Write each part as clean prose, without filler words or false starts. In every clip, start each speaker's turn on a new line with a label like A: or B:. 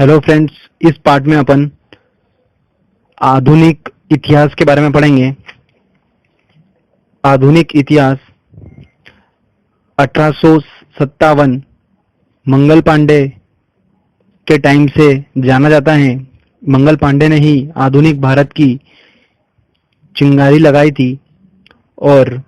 A: Hello friends, इस part में अपन आधुनिक इतिहास के बारे में पढ़ेंगे। आधुनिक इतिहास 1857 मंगल पांडे के टाइम से जाना जाता है। मंगल पांडे ने ही आधुनिक भारत की चिंगारी लगाई थी। और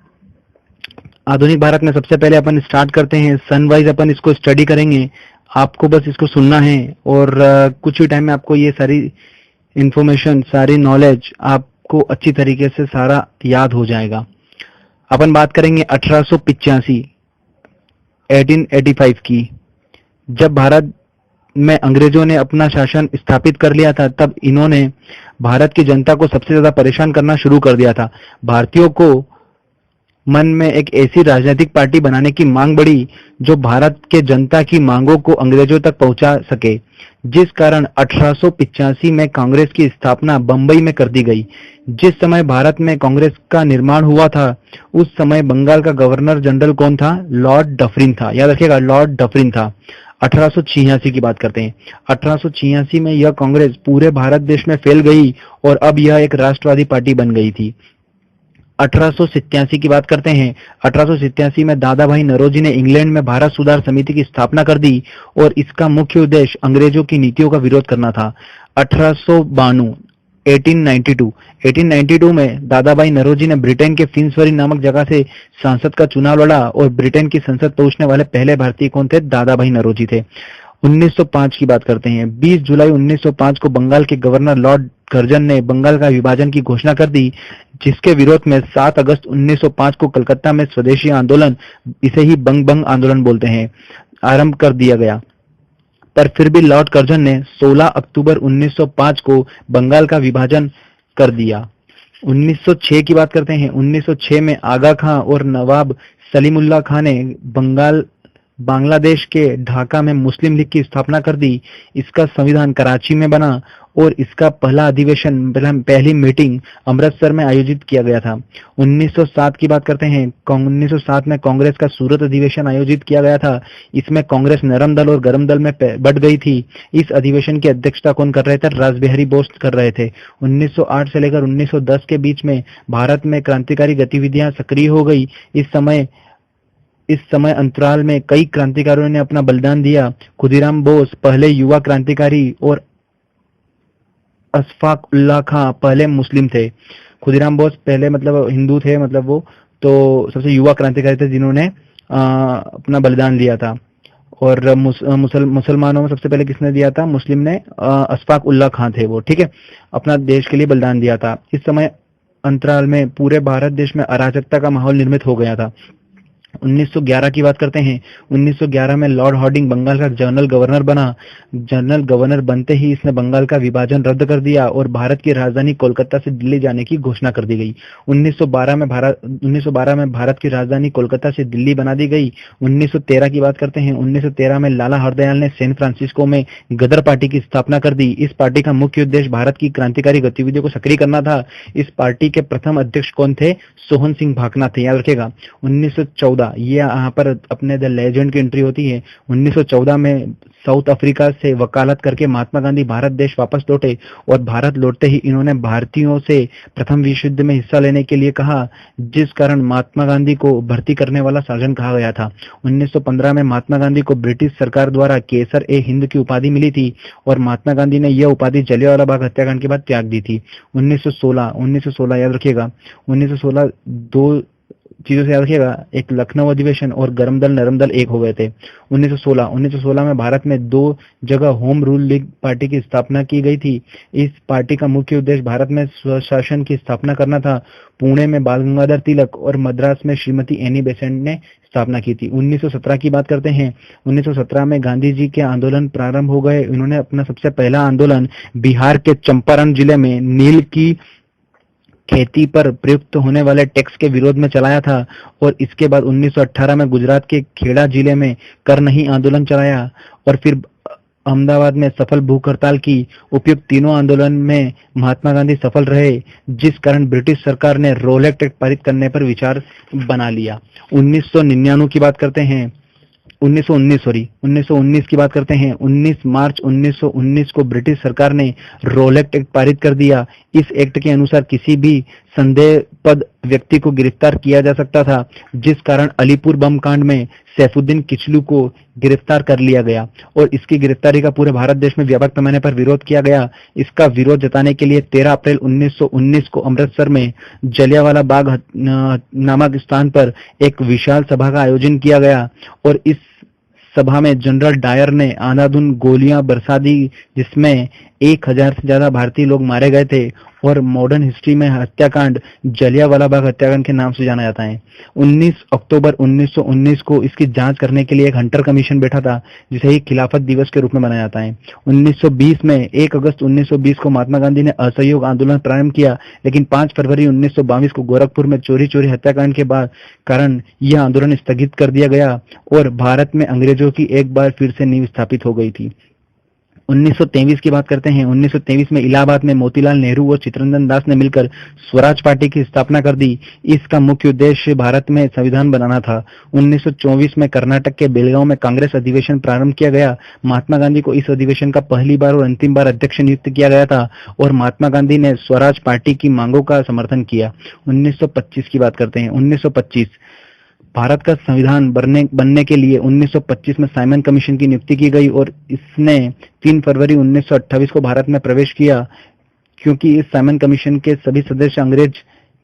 A: आधुनिक भारत में सबसे पहले अपन स्टार्ट करते हैं, सन वाइज अपन इसको स्टडी करेंगे। आपको बस इसको सुनना है और कुछ ही टाइम में आपको ये सारी इंफॉर्मेशन, सारी नॉलेज आपको अच्छी तरीके से सारा याद हो जाएगा। अपन बात करेंगे 1885 1885 की। जब भारत में अंग्रेजों ने अपना शासन स्थापित कर लिया था, तब इन्होंने भारत की जनता को सबसे ज्यादा परेशान करना शुरू कर दिया था। भारतीयों को मन में एक ऐसी राजनीतिक पार्टी बनाने की मांग बढ़ी जो भारत के जनता की मांगों को अंग्रेजों तक पहुंचा सके, जिस कारण 1885 में कांग्रेस की स्थापना बंबई में कर दी गई। जिस समय भारत में कांग्रेस का निर्माण हुआ था, उस समय बंगाल का गवर्नर जनरल कौन था? लॉर्ड डफरिन था। याद रखिएगा, लॉर्ड डफरिन था। 1886 की बात करते हैं। 1886 में यह कांग्रेस पूरे भारत देश में फैल गई और अब यह एक राष्ट्रवादी पार्टी बन गई थी। 1887 की बात करते हैं। 1887 में दादा भाई नौरोजी ने इंग्लैंड में भारत सुधार समिति की स्थापना कर दी और इसका मुख्य उद्देश्य अंग्रेजों की नीतियों का विरोध करना था। 1892 में दादा भाई नौरोजी ने ब्रिटेन के फिन्सबरी नामक जगह से सांसद का चुनाव लड़ा और ब्रिटेन की संसद पहुंचने वाले पहले भारतीय कौन थे? दादा भाई नौरोजी थे। 1905 की बात करते हैं। 20 जुलाई 1905 को बंगाल के गवर्नर लॉर्ड कर्जन ने बंगाल का विभाजन की घोषणा कर दी, जिसके विरोध में 7 अगस्त 1905 को कलकत्ता में स्वदेशी आंदोलन, इसे ही बंग बंग आंदोलन बोलते हैं, आरंभ कर दिया गया। पर फिर भी लॉर्ड कर्जन ने 16 अक्टूबर 1905 को बंगाल का विभाजन कर दिया। 1906 की बात करते हैं। 1906 में आगा खां और नवाब सलीमुल्लाह खां ने बांग्लादेश के ढाका में मुस्लिम लीग की स्थापना कर दी। इसका संविधान कराची में बना और इसका पहला अधिवेशन, पहली मीटिंग अमृतसर में आयोजित किया गया था। 1907 की बात करते हैं। 1907 में कांग्रेस का सूरत अधिवेशन आयोजित किया गया था। इसमें कांग्रेस नरम दल और गरम दल में बंट गई थी। इस अधिवेशन की अध्यक्षता कौन कर रहे थे? रासबिहारी बोस कर रहे थे। 1908 से लेकर 1910 के बीच में भारत में क्रांतिकारी गतिविधियां सक्रिय हो गई। इस समय अंतराल में कई क्रांतिकारियों ने अपना बलिदान दिया। खुदीराम बोस पहले युवा क्रांतिकारी और अशफाक उल्लाह खां पहले मुस्लिम थे। खुदीराम बोस पहले हिंदू थे, वो तो सबसे युवा क्रांतिकारी थे जिन्होंने अपना बलिदान दिया था। और मुसलमानों में सबसे पहले किसने दिया था? मुस्लिम ने, अशफाक उल्लाह खां थे वो, ठीक है, अपना देश के लिए बलिदान दिया था। इस समय अंतराल में पूरे भारत देश में अराजकता का माहौल निर्मित हो गया था। 1911 की बात करते हैं। 1911 में लॉर्ड हार्डिंग बंगाल का जनरल गवर्नर बना। जनरल गवर्नर बनते ही इसने बंगाल का विभाजन रद्द कर दिया और भारत की राजधानी कोलकाता से दिल्ली जाने की घोषणा कर दी गई। 1912 में भारत की राजधानी कोलकाता से दिल्ली बना दी गई। 1913 की बात करते हैं। 1913 में लाला हरदयाल ने सैन फ्रांसिस्को में गदर पार्टी की स्थापना कर दी। इस पार्टी का मुख्य उद्देश्य भारत की क्रांतिकारी गतिविधियों को सक्रिय करना था। इस पार्टी के प्रथम अध्यक्ष कौन थे? सोहन सिंह भाकना थे। याद रखेगा। 1914, ये यहाँ पर अपने द लेजेंड की एंट्री होती है। 1914 में साउथ अफ्रीका से वकालत करके महात्मा गांधी भारत देश वापस लौटे और भारत लौटते ही इन्होंने भारतीयों से प्रथम विश्व युद्ध में हिस्सा लेने के लिए कहा, जिस कारण महात्मा गांधी को भर्ती करने वाला सार्जन कहा गया था। 1915 में महात्मा गांधी को ब्रिटिश सरकार द्वारा केसर ए हिंद की उपाधि मिली थी और महात्मा गांधी ने यह उपाधि जलियांवाला बाग हत्याकांड के बाद त्याग दी थी। 1916 याद रखिएगा। 1916 दो चीजों से याद रखिएगा, एक लखनऊ अधिवेशन और गरम दल नरम दल एक हो गए थे। 1916 में भारत में 2 जगह होम रूल लीग पार्टी की स्थापना की गई थी। इस पार्टी का मुख्य उद्देश्य भारत में स्वशासन की स्थापना करना था। पुणे में बाल गंगाधर तिलक और मद्रास में श्रीमती एनी बेसेंट ने स्थापना की थी। 1917 की बात करते हैं। 1917 में गांधी जी के आंदोलन प्रारंभ हो गए। इन्होंने अपना सबसे पहला आंदोलन बिहार के चंपारण जिले में नील की खेती पर प्रयुक्त होने वाले टैक्स के विरोध में चलाया था और इसके बाद 1918 में गुजरात के खेड़ा जिले में कर नहीं आंदोलन चलाया और फिर अहमदाबाद में सफल भूख हड़ताल की। उपयुक्त तीनों आंदोलन में महात्मा गांधी सफल रहे, जिस कारण ब्रिटिश सरकार ने रोलेट एक्ट पारित करने पर विचार बना लिया। 1999 की बात करते हैं। 1919 सॉरी 1919 की बात करते हैं। 19 मार्च 1919 को ब्रिटिश सरकार ने रोलेक्ट एक्ट पारित कर दिया। इस एक्ट के अनुसार किसी भी संदेहपद व्यक्ति को गिरफ्तार किया जा सकता था, जिस कारण अलीपुर बम कांड में सैफुद्दीन किचलू को गिरफ्तार कर लिया गया और इसकी गिरफ्तारी का पूरे भारत देश में व्यापक पैमाने पर विरोध किया गया। इसका विरोध जताने के लिए 13 अप्रैल 1919 को अमृतसर में जलियांवाला बाग नामक स्थान पर एक विशाल सभा का आयोजन किया गया और इस सभा में जनरल डायर ने अंधाधुंध गोलियां बरसा दी, जिसमें 1000 से ज्यादा भारतीय लोग मारे गए थे और मॉडर्न हिस्ट्री में हत्याकांड जलियांवाला बाग हत्याकांड के नाम से जाना जाता है। 19 अक्टूबर 1919 को इसकी जांच करने के लिए एक हंटर कमीशन बैठा था, जिसे ही खिलाफत दिवस के रूप में मनाया जाता है। 1920 में 1 अगस्त 1920 को महात्मा गांधी ने असहयोग आंदोलन प्रारंभ किया, लेकिन 5 फरवरी 1922 को गोरखपुर में चोरी हत्याकांड के बाद कारण यह आंदोलन स्थगित कर दिया गया और भारत में अंग्रेजों की एक बार फिर से नींव स्थापित हो गई थी। 1923 की बात करते हैं। 1923 में इलाहाबाद में मोतीलाल नेहरू और चित्तरंजन दास ने मिलकर स्वराज पार्टी की स्थापना कर दी। इसका मुख्य उद्देश्य भारत में संविधान बनाना था। 1924 में कर्नाटक के बेलगांव में कांग्रेस अधिवेशन प्रारंभ किया गया। महात्मा गांधी को इस अधिवेशन का पहली बार और अंतिम बार अध्यक्ष नियुक्त किया गया था और महात्मा गांधी ने स्वराज पार्टी की मांगों का समर्थन किया। 1925 की बात करते हैं। 1925 भारत का संविधान बनने के लिए 1925 में साइमन कमीशन की नियुक्ति की गई और इसने 3 फरवरी 1928 को भारत में प्रवेश किया। क्योंकि इस साइमन कमीशन के सभी सदस्य अंग्रेज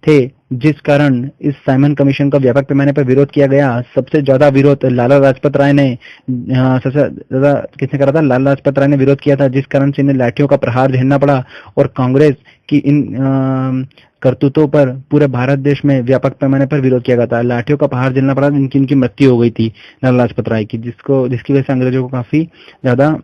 A: थे, जिस कारण इस साइमन कमीशन का व्यापक पैमाने पर विरोध किया गया। सबसे ज्यादा विरोध लाला लाजपत राय ने सबसे ज्यादा किसने करा था? लाला लाजपत राय ने विरोध किया था, जिस कारण से इन्हें लाठियों का प्रहार झेलना पड़ा और कांग्रेस की इन करतूतों पर पूरे भारत देश में व्यापक पैमाने पर विरोध किया गया था। लाठियों का प्रहार झेलना पड़ा, इनकी मृत्यु हो गई थी लाला लाजपत राय की, जिसकी वजह से अंग्रेजों को काफी ज्यादा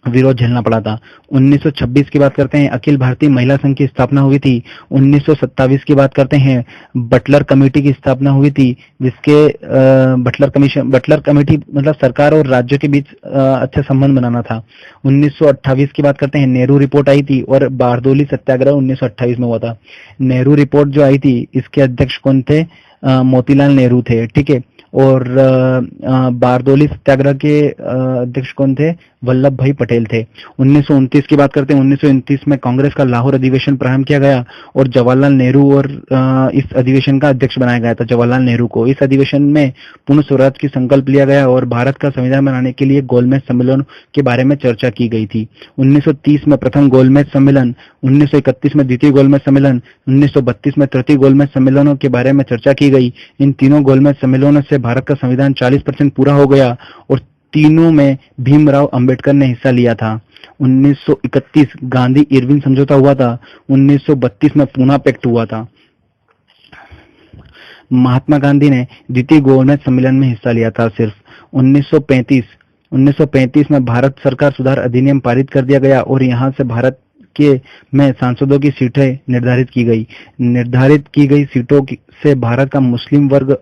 A: विरोध झेलना पड़ा था। 1926 की बात करते हैं। अखिल भारतीय महिला संघ की स्थापना हुई थी। 1927 की बात करते हैं। बटलर कमेटी की स्थापना हुई थी, जिसके बटलर कमेटी मतलब सरकार और राज्यों के बीच अच्छे संबंध बनाना था। 1928 की बात करते हैं। नेहरू रिपोर्ट आई थी और बारदोली सत्याग्रह 1928 में हुआ था। नेहरू रिपोर्ट जो आई थी, इसके अध्यक्ष कौन थे? मोतीलाल नेहरू थे, ठीक है। और बारदोली सत्याग्रह के अध्यक्ष कौन थे? वल्लभ भाई पटेल थे। 1929 की बात करते हैं। 1929 में कांग्रेस का लाहौर अधिवेशन प्रारंभ किया गया और जवाहरलाल नेहरू और इस अधिवेशन का अध्यक्ष बनाया गया था जवाहरलाल नेहरू को। इस अधिवेशन में पूर्ण स्वराज की संकल्प लिया गया और भारत का संविधान बनाने के लिए गोलमेज सम्मेलन के बारे में चर्चा की गई थी। 1930 में प्रथम गोलमेज सम्मेलन, 1931 में द्वितीय गोलमेज सम्मेलन, 1932 में तृतीय गोलमेज सम्मेलनों के बारे में चर्चा की गई। इन तीनों गोलमेज सम्मेलनों से भारत का संविधान 40% पूरा हो गया और तीनों में भीमराव अंबेडकर ने हिस्सा लिया था। 1931 गांधी इरविन समझौता हुआ था। 1932 में पूना पैक्ट हुआ था। महात्मा गांधी ने द्वितीय गोलमेज सम्मेलन में हिस्सा लिया था सिर्फ। 1935 में भारत सरकार सुधार अधिनियम पारित कर दिया गया और यहां से भारत के में सांसदों की सीटें निर्धारित की गई सीटों से भारत का मुस्लिम वर्ग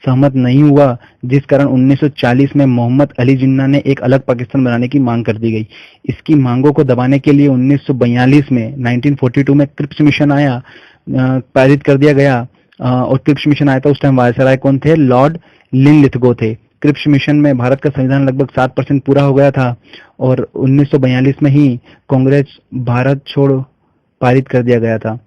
A: सहमत नहीं हुआ, जिस कारण 1940 में मोहम्मद अली जिन्ना ने एक अलग पाकिस्तान बनाने की मांग कर दी गई। इसकी मांगों को दबाने के लिए 1942 में 1942 में क्रिप्स मिशन आया, पारित कर दिया गया और क्रिप्स मिशन आया था। उस टाइम वायसराय कौन थे? लॉर्ड लिनलिथगो थे। क्रिप्स मिशन में भारत का संविधान लगभग 7% पूरा हो गया था और 1942 में ही कांग्रेस भारत छोड़ो पारित कर दिया गया था।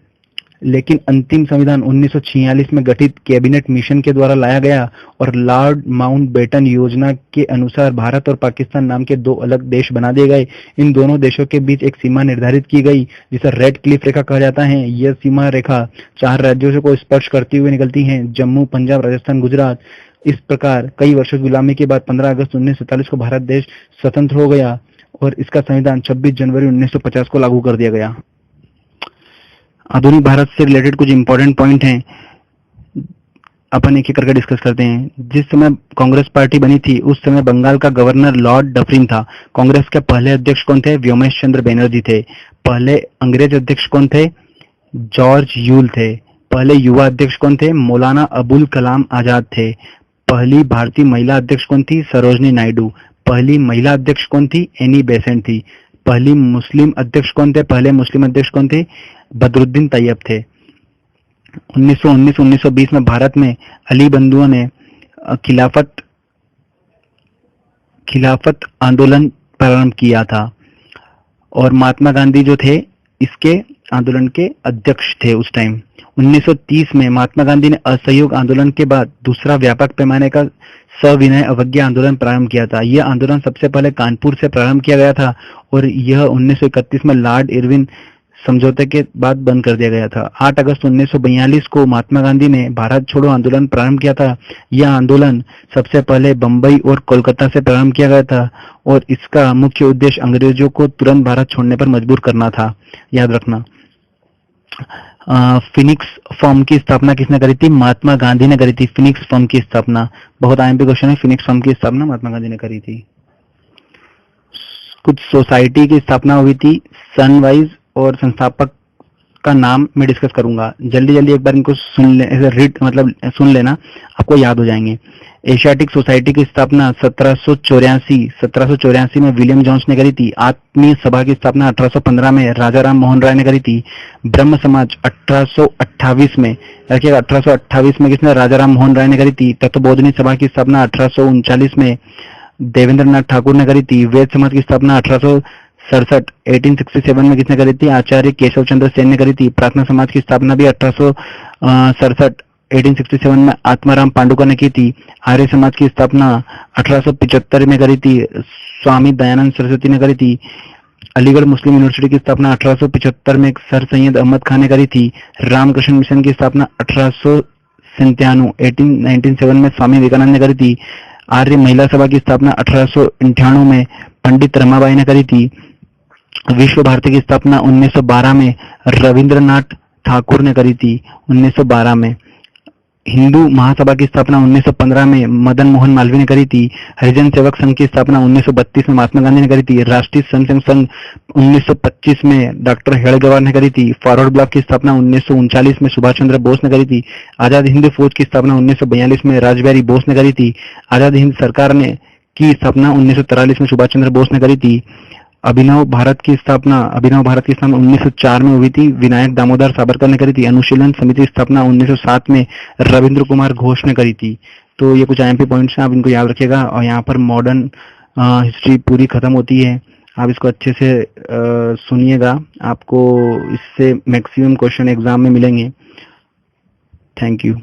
A: लेकिन अंतिम संविधान 1946 में गठित कैबिनेट मिशन के द्वारा लाया गया और लॉर्ड माउंटबेटन योजना के अनुसार भारत और पाकिस्तान नाम के 2 अलग देश बना दिए गए। इन दोनों देशों के बीच एक सीमा निर्धारित की गई, जिसे रेड क्लिफ रेखा कहा जाता है। यह सीमा रेखा 4 राज्यों को स्पर्श करती हुई निकलती है: जम्मू, पंजाब, राजस्थान, गुजरात। इस प्रकार कई वर्षों की गुलामी के बाद 15 अगस्त 1947 को भारत देश स्वतंत्र हो गया और इसका संविधान 26 जनवरी 1950 को लागू कर दिया गया। आधुनिक भारत से रिलेटेड कुछ इंपॉर्टेंट पॉइंट हैं, अपन एक एक करके डिस्कस करते हैं। जिस समय कांग्रेस पार्टी बनी थी उस समय बंगाल का गवर्नर लॉर्ड डफरिन था। कांग्रेस के पहले अध्यक्ष कौन थे? व्योमेश चंद्र बनर्जी थे। पहले अंग्रेज अध्यक्ष कौन थे? जॉर्ज यूल थे। पहले युवा अध्यक्ष कौन थे? मौलाना अबुल कलाम आजाद थे। पहली भारतीय महिला अध्यक्ष कौन थी? सरोजनी नायडू। पहली महिला अध्यक्ष कौन थी? एनी बेसेंट थी। पहली मुस्लिम अध्यक्ष कौन थे? पहले मुस्लिम अध्यक्ष कौन थे? बदरुद्दीन तैयब थे। 1919-1920 में भारत में अली बंधुओं ने खिलाफत खिलाफत आंदोलन प्रारंभ किया था। और महात्मा गांधी जो थे इसके आंदोलन के अध्यक्ष थे उस टाइम। 1930 में महात्मा गांधी ने असहयोग आंदोलन के बाद दूसरा व्यापक पैमाने का सविनय अवज्ञा आंदोलन प्रारंभ किया था। यह आंदोलन सबसे पहले कानपुर से प्रारंभ किया गया था और यह 1931 में लॉर्ड इरविन समझौते के बाद बंद कर दिया गया था। 8 अगस्त 1942 को महात्मा गांधी ने भारत छोड़ो आंदोलन प्रारंभ किया था। यह आंदोलन सबसे पहले बंबई और कोलकाता से प्रारंभ किया गया था और इसका मुख्य उद्देश्य अंग्रेजों को तुरंत भारत छोड़ने पर मजबूर करना था, याद रखना। फिनिक्स फर्म की स्थापना किसने करी थी? महात्मा गांधी ने करी थी फिनिक्स फर्म की स्थापना। बहुत आईएमपी क्वेश्चन है, फिनिक्स फर्म की स्थापना महात्मा गांधी ने करी थी। कुछ सोसाइटी की स्थापना हुई थी सनवाइज और संस्थापक का नाम मैं डिस्कस करूंगा। जल्दी जल्दी एक बार इनको सुन ले, ऐसे रीड मतलब सुन लेना, आपको याद हो जाएंगे। एशियाटिक सोसाइटी की स्थापना 1784 में विलियम जोन्स ने करी थी। आत्मीय सभा की स्थापना 1815 में राजा राम मोहन राय ने करी थी। ब्रह्म समाज 1828 में, रखिएगा 1828 में किसने? राजा राम मोहन राय ने करी थी। तत्वबोधिनी सभा की स्थापना 1839 में देवेंद्र नाथ ठाकुर ने करी थी। वेद समाज की स्थापना 1867 में किसने करी थी? आचार्य केशव चंद्र सेन ने करी थी। प्रार्थना समाज की स्थापना भी 1867 में आत्माराम पांडुका ने की थी। आर्य समाज की स्थापना 1875 में करी थी, स्वामी दयानंद सरस्वती ने करी थी। अलीगढ़ मुस्लिम यूनिवर्सिटी की स्थापना 1875 में सर सैयद अहमद खान ने करी थी। रामकृष्ण मिशन की स्थापना 1897 में स्वामी विवेकानंद ने करी थी। आर्य महिला सभा की स्थापना 1898 में पंडित रमाबाई ने करी थी। विश्व भारती की स्थापना 1912 में रविंद्रनाथ ठाकुर ने करी थी। 1912 में हिंदू महासभा की स्थापना 1915 में मदन मोहन मालवीय ने करी थी। हरिजन सेवक संघ की स्थापना 1932 में महात्मा गांधी ने करी थी। राष्ट्रीय स्वयंसेवक संघ 1925 में डॉक्टर हेडगेवार ने करी थी। फॉरवर्ड ब्लॉक की स्थापना 1939 में सुभाष चंद्र बोस ने करी थी। आजाद हिंद फौज की स्थापना 1942 में रासबिहारी बोस ने करी थी। आजाद हिंद सरकार ने की स्थापना 1943 में सुभाष चंद्र बोस ने करी थी। अभिनव भारत की स्थापना 1904 में हुई थी, विनायक दामोदर सावरकर ने करी थी। अनुशीलन समिति की स्थापना 1907 में रविंद्र कुमार घोष ने करी थी। तो ये कुछ आईएमपी पॉइंट्स हैं, आप इनको याद रखिएगा। और यहाँ पर मॉडर्न हिस्ट्री पूरी खत्म होती है, आप इसको अच्छे से सुनिएगा, आपको इससे मैक्सिमम क्वेश्चन एग्जाम में मिलेंगे। Thank you.